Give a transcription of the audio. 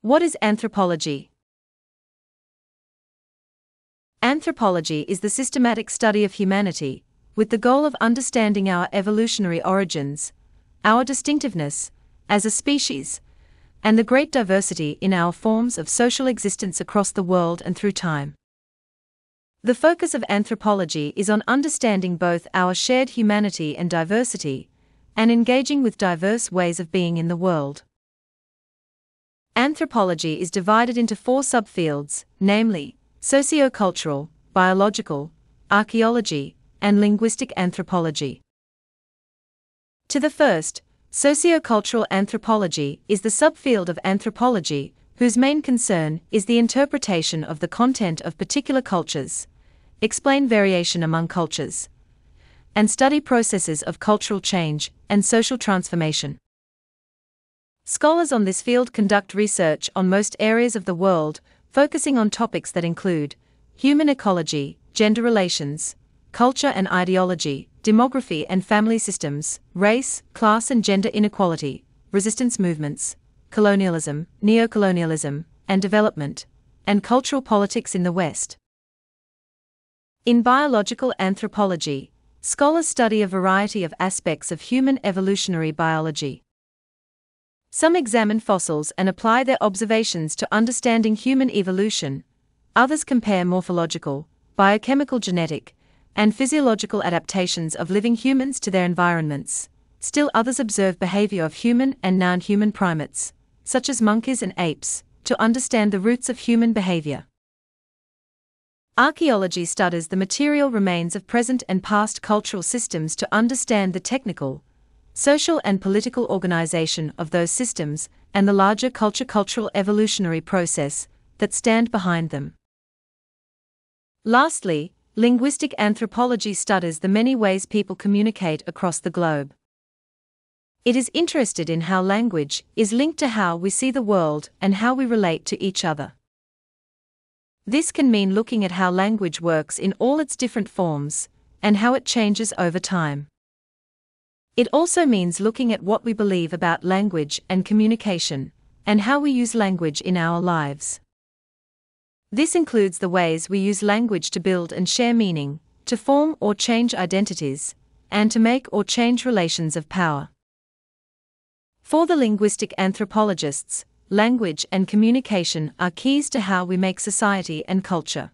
What is anthropology? Anthropology is the systematic study of humanity, with the goal of understanding our evolutionary origins, our distinctiveness as a species, and the great diversity in our forms of social existence across the world and through time. The focus of anthropology is on understanding both our shared humanity and diversity, and engaging with diverse ways of being in the world. Anthropology is divided into 4 subfields, namely, sociocultural, biological, archaeology, and linguistic anthropology. To the first, sociocultural anthropology is the subfield of anthropology whose main concern is the interpretation of the content of particular cultures, explain variation among cultures, and study processes of cultural change and social transformation. Scholars on this field conduct research on most areas of the world, focusing on topics that include human ecology, gender relations, culture and ideology, demography and family systems, race, class and gender inequality, resistance movements, colonialism, neocolonialism, and development, and cultural politics in the West. In biological anthropology, scholars study a variety of aspects of human evolutionary biology. Some examine fossils and apply their observations to understanding human evolution, others compare morphological, biochemical genetic, and physiological adaptations of living humans to their environments, still others observe behavior of human and non-human primates, such as monkeys and apes, to understand the roots of human behavior. Archaeology studies the material remains of present and past cultural systems to understand the technical, social and political organization of those systems and the larger cultural evolutionary process that stand behind them. Lastly, linguistic anthropology studies the many ways people communicate across the globe. It is interested in how language is linked to how we see the world and how we relate to each other. This can mean looking at how language works in all its different forms and how it changes over time. It also means looking at what we believe about language and communication, and how we use language in our lives. This includes the ways we use language to build and share meaning, to form or change identities, and to make or change relations of power. For the linguistic anthropologists, language and communication are keys to how we make society and culture.